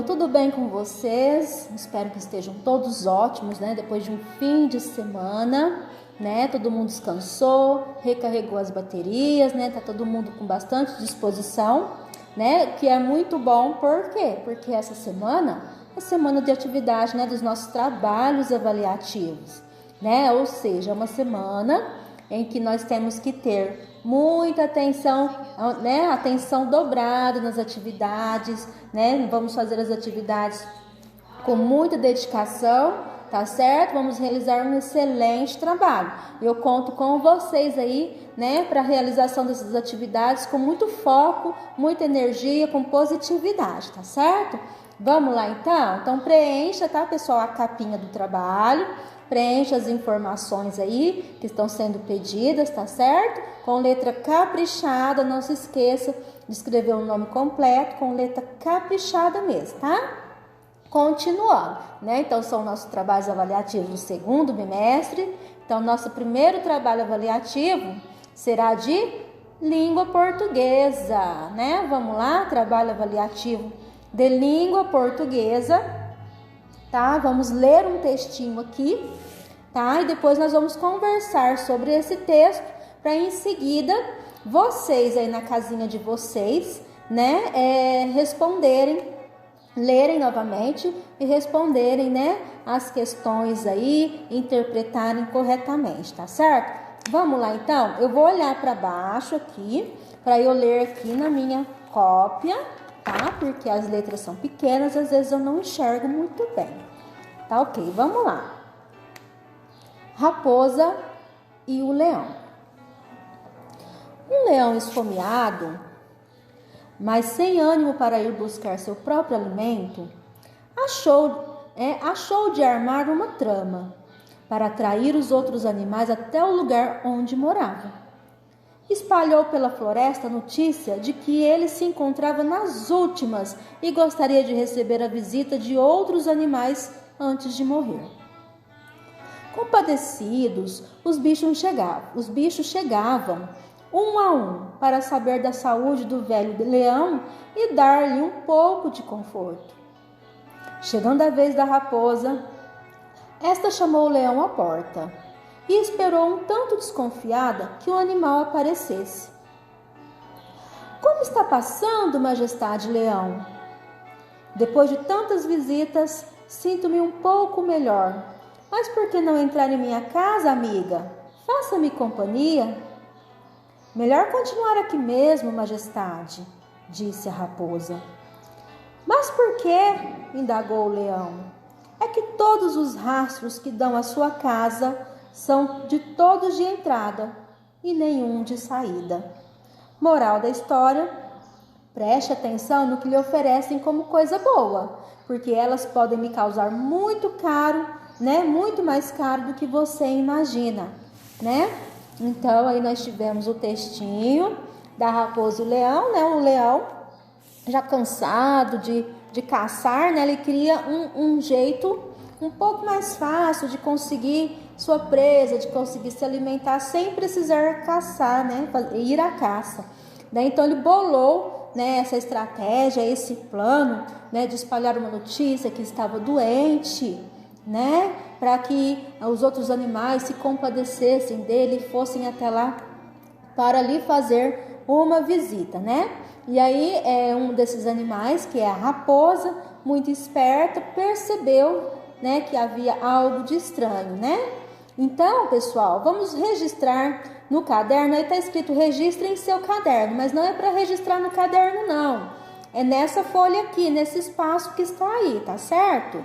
turma, tudo bem com vocês? Espero que estejam todos ótimos, né? Depois de um fim de semana, né? Todo mundo descansou, recarregou as baterias, né? Tá todo mundo com bastante disposição, né? Que é muito bom, por quê? Porque essa semana é semana de atividade, né? Dos nossos trabalhos avaliativos, né? Ou seja, é uma semana em que nós temos que ter muita atenção, né? Atenção dobrada nas atividades, né? Vamos fazer as atividades com muita dedicação, tá certo? Vamos realizar um excelente trabalho. Eu conto com vocês aí, né? Para a realização dessas atividades com muito foco, muita energia, com positividade, tá certo? Vamos lá então? Então preencha, tá, pessoal, a capinha do trabalho. Preencha as informações aí que estão sendo pedidas, tá certo? Com letra caprichada, não se esqueça de escrever o nome completo com letra caprichada mesmo, tá? Continuando, né? Então, são nossos trabalhos avaliativos do segundo bimestre. Então, nosso primeiro trabalho avaliativo será de língua portuguesa, né? Vamos lá, trabalho avaliativo de língua portuguesa, tá? Vamos ler um textinho aqui, tá? E depois nós vamos conversar sobre esse texto para em seguida vocês aí na casinha de vocês, né? Responderem, lerem novamente e responderem, né? As questões aí, interpretarem corretamente, tá certo? Vamos lá então? Eu vou olhar para baixo aqui para eu ler aqui na minha cópia, tá? Porque as letras são pequenas, às vezes eu não enxergo muito bem. Tá ok, vamos lá. Raposa e o leão. Um leão esfomeado, mas sem ânimo para ir buscar seu próprio alimento, achou de armar uma trama para atrair os outros animais até o lugar onde morava. Espalhou pela floresta a notícia de que ele se encontrava nas últimas e gostaria de receber a visita de outros animais antes de morrer. Compadecidos, os bichos chegavam, um a um, para saber da saúde do velho leão e dar-lhe um pouco de conforto. Chegando a vez da raposa, esta chamou o leão à porta e esperou um tanto desconfiada que o animal aparecesse. Como está passando, majestade leão? Depois de tantas visitas, sinto-me um pouco melhor. Mas por que não entrar em minha casa, amiga? Faça-me companhia. Melhor continuar aqui mesmo, majestade, disse a raposa. Mas por quê? Indagou o leão. É que todos os rastros que dão à sua casa são de todos de entrada e nenhum de saída. Moral da história: preste atenção no que lhe oferecem como coisa boa, porque elas podem me causar muito caro, né? Muito mais caro do que você imagina, né? Então, aí nós tivemos o textinho da raposa e o leão, né? O leão, já cansado de caçar, né? Ele cria um jeito um pouco mais fácil de conseguir sua presa, de conseguir se alimentar sem precisar caçar, né? Ir à caça. Então, ele bolou, né, essa estratégia, esse plano, né, de espalhar uma notícia que estava doente, né, para que os outros animais se compadecessem dele e fossem até lá para lhe fazer uma visita, né? E aí um desses animais, que é a raposa, muito esperta, percebeu, né, que havia algo de estranho, né? Então, pessoal, vamos registrar no caderno. Aí está escrito registre em seu caderno, mas não é para registrar no caderno, não. É nessa folha aqui, nesse espaço que está aí, tá certo?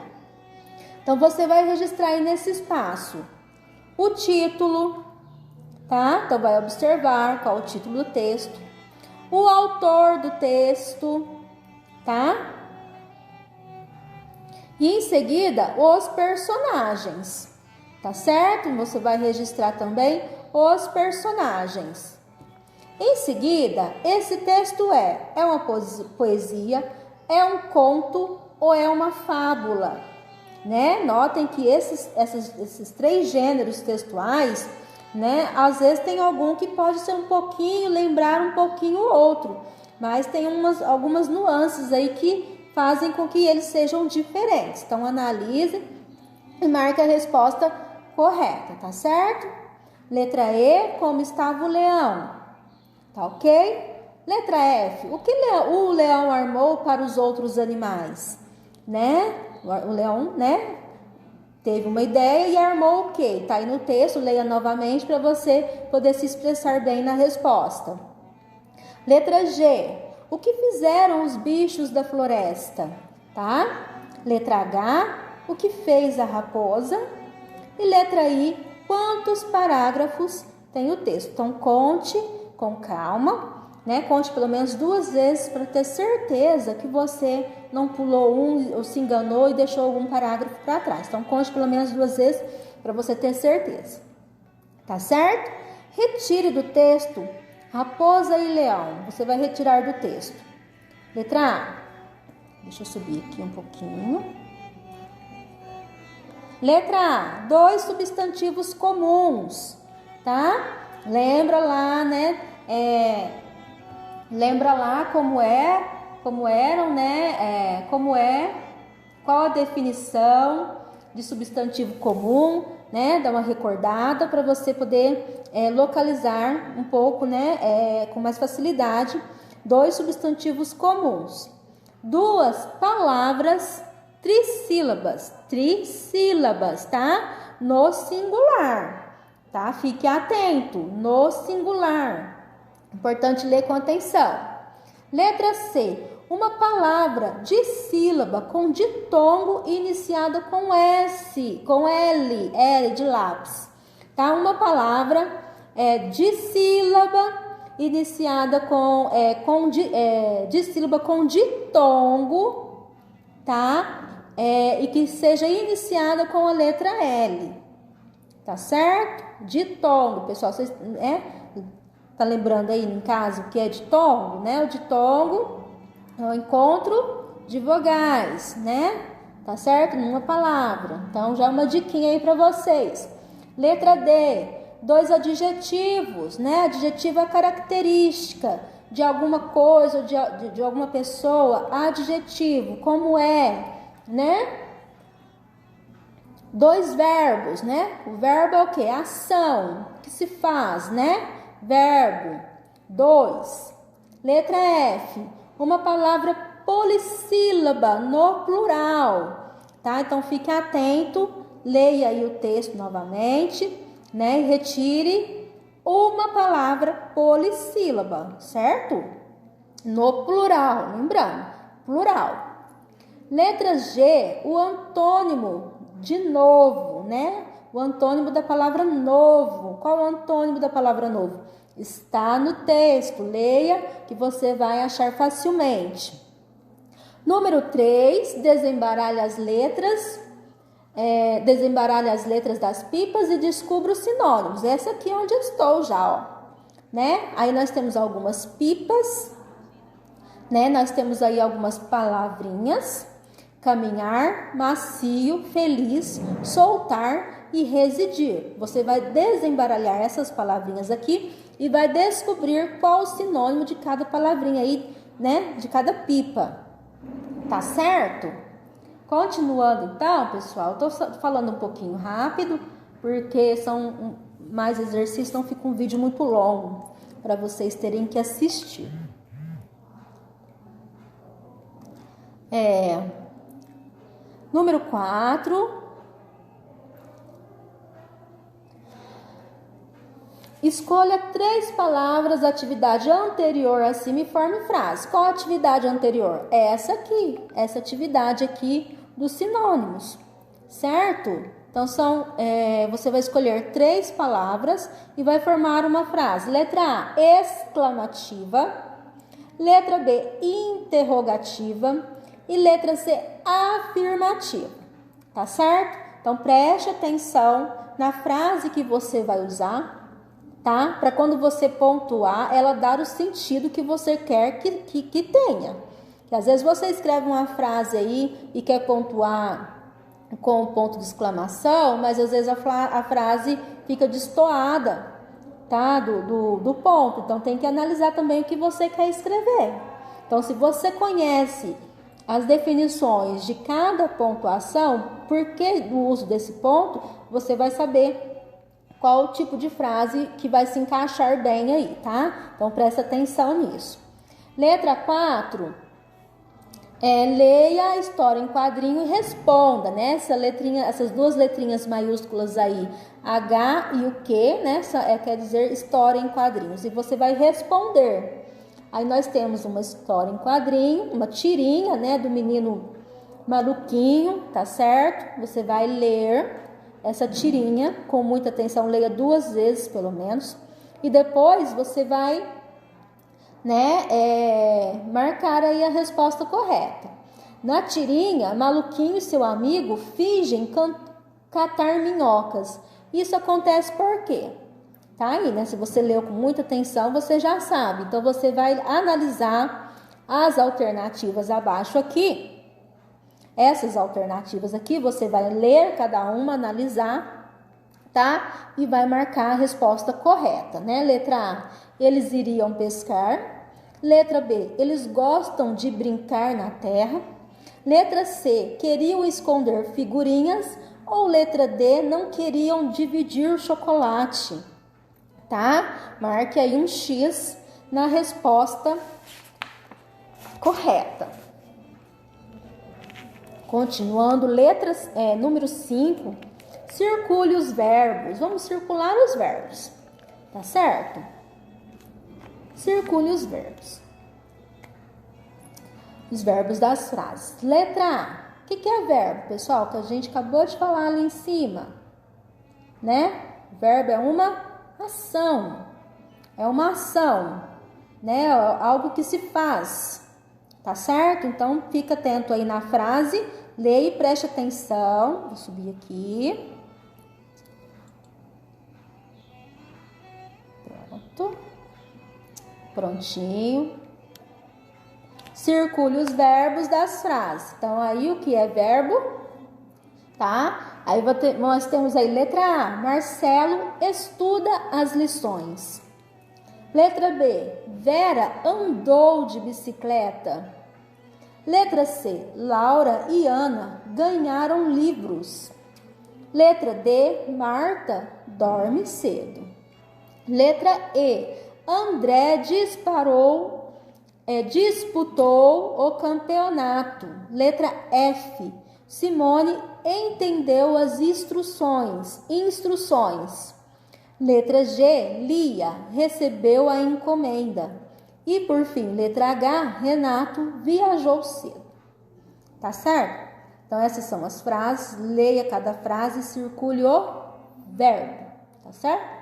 Então, você vai registrar aí nesse espaço o título, tá? Então, vai observar qual é o título do texto, o autor do texto, tá? E em seguida, os personagens, tá certo? Você vai registrar também os personagens. Em seguida, esse texto é uma poesia, é um conto ou é uma fábula, né? Notem que esses três gêneros textuais, né? Às vezes tem algum que pode ser um pouquinho, lembrar um pouquinho o outro, mas tem algumas nuances aí que fazem com que eles sejam diferentes. Então, analise e marque a resposta correta, tá certo? Letra E, como estava o leão? Tá ok? Letra F, o que o leão armou para os outros animais? Né? O leão, né? Teve uma ideia e armou o quê? Tá aí no texto, leia novamente para você poder se expressar bem na resposta. Letra G, o que fizeram os bichos da floresta? Tá? Letra H, o que fez a raposa? E letra I, quantos parágrafos tem o texto? Então, conte com calma, né? Conte pelo menos 2 vezes para ter certeza que você não pulou um ou se enganou e deixou algum parágrafo para trás. Então, conte pelo menos 2 vezes para você ter certeza. Tá certo? Retire do texto raposa e leão. Você vai retirar do texto. Letra A. Deixa eu subir aqui um pouquinho. Letra A. 2 substantivos comuns, tá? Lembra lá, né? Lembra lá como eram, né? Qual a definição de substantivo comum, né? Dá uma recordada para você poder localizar um pouco, né? Com mais facilidade, 2 substantivos comuns. 2 palavras trissílabas, tá? No singular, tá? Fique atento, no singular. Importante ler com atenção. Letra C, uma palavra dissílaba com ditongo iniciada com S, com L de lápis, tá? Uma palavra dissílaba iniciada dissílaba com ditongo, tá? E que seja iniciada com a letra L, tá certo? Ditongo, pessoal, vocês tá lembrando aí em casa o que é ditongo, né? O ditongo é o encontro de vogais, né? Tá certo? Numa palavra. Então, já uma diquinha aí para vocês. Letra D, 2 adjetivos, né? Adjetivo é característica de alguma coisa, de alguma pessoa. Adjetivo, como é, né? 2 verbos, né? O verbo é o quê? Ação, que se faz, né? Verbo. 2. Letra F, uma palavra polissílaba no plural, tá? Então, fique atento, leia aí o texto novamente, né? E retire uma palavra polissílaba, certo? No plural, lembrando, plural. Letra G, o antônimo de novo, né? O antônimo da palavra novo. Qual é o antônimo da palavra novo? Está no texto. Leia que você vai achar facilmente. Número 3, desembaralhe as letras. Desembaralhe as letras das pipas e descubra os sinônimos. Essa aqui é onde eu estou já, ó. Né? Aí nós temos algumas pipas, né? Nós temos aí algumas palavrinhas. Caminhar, macio, feliz, soltar e residir. Você vai desembaralhar essas palavrinhas aqui e vai descobrir qual o sinônimo de cada palavrinha aí, né? De cada pipa. Tá certo? Continuando então, pessoal, eu tô falando um pouquinho rápido, porque são mais exercícios, então fica um vídeo muito longo para vocês terem que assistir. Número 4. Escolha 3 palavras da atividade anterior acima e forme frase. Qual a atividade anterior? Essa aqui, essa atividade aqui dos sinônimos, certo? Então, você vai escolher 3 palavras e vai formar uma frase. Letra A, exclamativa. Letra B, interrogativa. E letra C, afirmativa, tá certo? Então, preste atenção na frase que você vai usar, tá? Para quando você pontuar, ela dar o sentido que você quer que tenha. Que às vezes você escreve uma frase aí e quer pontuar com um ponto de exclamação, mas às vezes a frase fica destoada, tá? Do ponto. Então, tem que analisar também o que você quer escrever. Então, se você conhece as definições de cada pontuação, porque do uso desse ponto, você vai saber qual o tipo de frase que vai se encaixar bem aí, tá? Então, presta atenção nisso. Letra 4, leia a história em quadrinho e responda, né? Essas duas letrinhas maiúsculas aí, H e o Q, né? Quer dizer história em quadrinhos. E você vai responder. Aí nós temos uma história em quadrinho, uma tirinha, né? Do menino maluquinho, tá certo? Você vai ler essa tirinha com muita atenção, leia 2 vezes pelo menos. E depois você vai, né, marcar aí a resposta correta. Na tirinha, Maluquinho e seu amigo fingem catar minhocas. Isso acontece por quê? Tá aí, né? Se você leu com muita atenção, você já sabe. Então, você vai analisar as alternativas abaixo aqui. Essas alternativas aqui, você vai ler cada uma, analisar, tá? E vai marcar a resposta correta, né? Letra A, eles iriam pescar. Letra B, eles gostam de brincar na terra. Letra C, queriam esconder figurinhas. Ou letra D, não queriam dividir chocolate, tá? Marque aí um X na resposta correta. Continuando, número 5, circule os verbos. Vamos circular os verbos, tá certo? Circule os verbos. Os verbos das frases. Letra A. O que é verbo, pessoal? Que a gente acabou de falar ali em cima, né? Verbo é uma ação. É uma ação, né? Algo que se faz, tá certo? Então, fica atento aí na frase. Leia e preste atenção. Vou subir aqui. Pronto. Prontinho. Circule os verbos das frases. Então, aí o que é verbo? Tá? Aí nós temos aí letra A. Marcelo estuda as lições. Letra B. Vera andou de bicicleta. Letra C. Laura e Ana ganharam livros. Letra D. Marta dorme cedo. Letra E. André disputou o campeonato. Letra F. Simone entendeu as instruções. Letra G. Lia recebeu a encomenda. E por fim, letra H. Renato viajou cedo. Tá certo? Então essas são as frases. Leia cada frase e circule o verbo. Tá certo?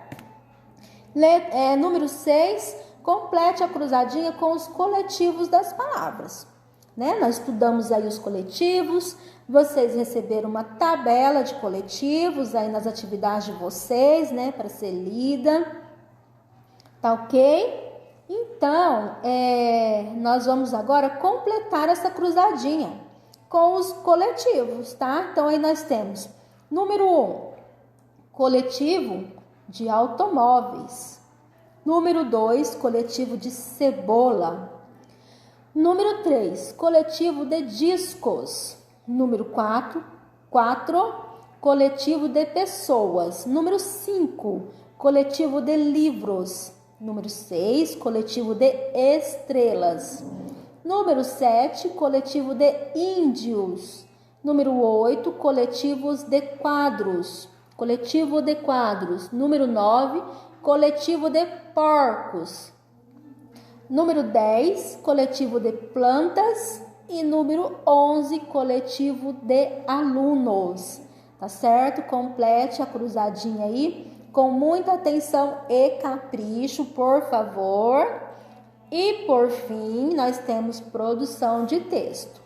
Número 6. Complete a cruzadinha com os coletivos das palavras, né? Nós estudamos aí os coletivos, vocês receberam uma tabela de coletivos aí nas atividades de vocês, né? Para ser lida, tá ok? Então, nós vamos agora completar essa cruzadinha com os coletivos, tá? Então, aí nós temos, número 1, coletivo de automóveis. Número 2, coletivo de cebola. Número 3, coletivo de discos. Número 4, coletivo de pessoas. Número 5, coletivo de livros. Número 6, coletivo de estrelas. Número 7, coletivo de índios. Número 8, coletivos de quadros. Coletivo de quadros. Número 9, coletivo de porcos. Número 10, coletivo de plantas. E número 11, coletivo de alunos. Tá certo? Complete a cruzadinha aí com muita atenção e capricho, por favor. E por fim, nós temos produção de texto.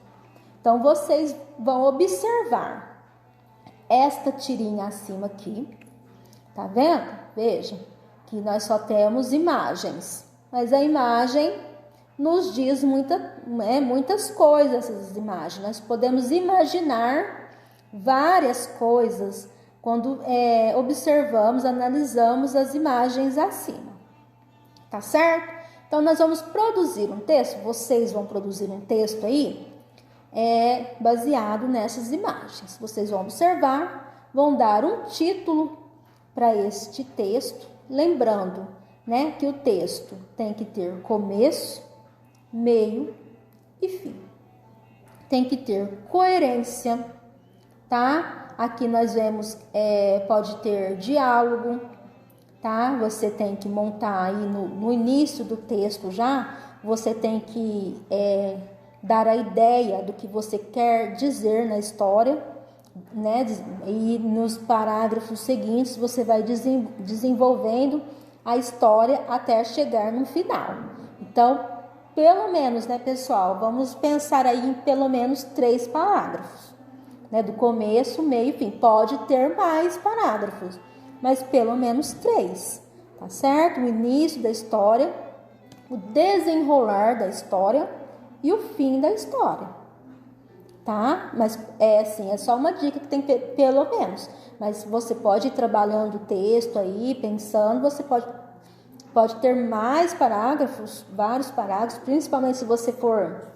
Então, vocês vão observar esta tirinha acima aqui. Tá vendo? Veja que nós só temos imagens, mas a imagem nos diz muitas coisas, essas imagens. Nós podemos imaginar várias coisas quando observamos, analisamos as imagens acima. Tá certo? Então, nós vamos produzir um texto, vocês vão produzir um texto aí é baseado nessas imagens. Vocês vão observar, vão dar um título para este texto, lembrando, né, que o texto tem que ter começo, meio e fim. Tem que ter coerência, tá? Aqui nós vemos, pode ter diálogo, tá? Você tem que montar aí no início do texto já, você tem que dar a ideia do que você quer dizer na história, né? E nos parágrafos seguintes você vai desenvolvendo a história até chegar no final. Então, pelo menos, né, pessoal, vamos pensar aí em pelo menos 3 parágrafos, né? Do começo, meio e fim. Pode ter mais parágrafos, mas pelo menos 3, tá certo? O início da história, o desenrolar da história e o fim da história, tá? Mas assim, é só uma dica que tem pelo menos. Mas você pode ir trabalhando o texto aí, pensando, você pode ter mais parágrafos, vários parágrafos, principalmente se você for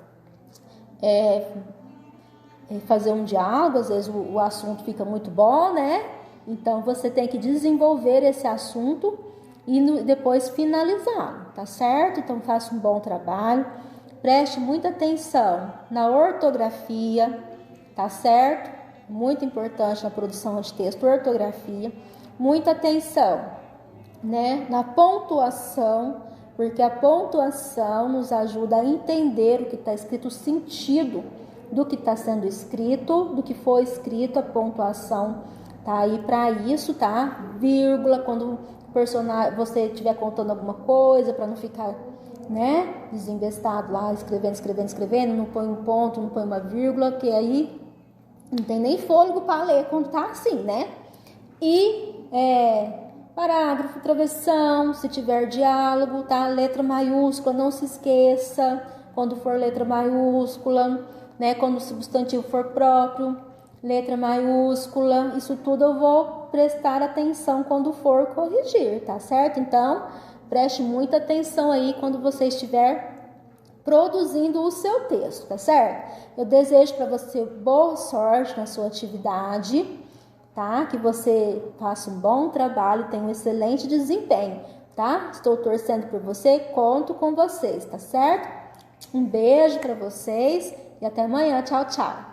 fazer um diálogo, às vezes o assunto fica muito bom, né? Então você tem que desenvolver esse assunto e depois finalizá-lo, tá certo? Então faça um bom trabalho, preste muita atenção na ortografia, tá certo? Muito importante na produção de texto, ortografia, muita atenção, né, na pontuação, porque a pontuação nos ajuda a entender o que está escrito, o sentido do que está sendo escrito, do que foi escrito. A pontuação tá aí para isso, tá? Vírgula, quando o personagem, você estiver contando alguma coisa, para não ficar, né, desinvestado lá, escrevendo, não põe um ponto, não põe uma vírgula, que aí não tem nem fôlego para ler quando tá assim, né? E parágrafo, travessão, se tiver diálogo, tá? Letra maiúscula, não se esqueça, quando for letra maiúscula, né? Quando o substantivo for próprio, letra maiúscula, isso tudo eu vou prestar atenção quando for corrigir, tá certo? Então, preste muita atenção aí quando você estiver produzindo o seu texto, tá certo? Eu desejo para você boa sorte na sua atividade, tá? Que você faça um bom trabalho, tenha um excelente desempenho, tá? Estou torcendo por você, conto com vocês, tá certo? Um beijo para vocês e até amanhã. Tchau, tchau.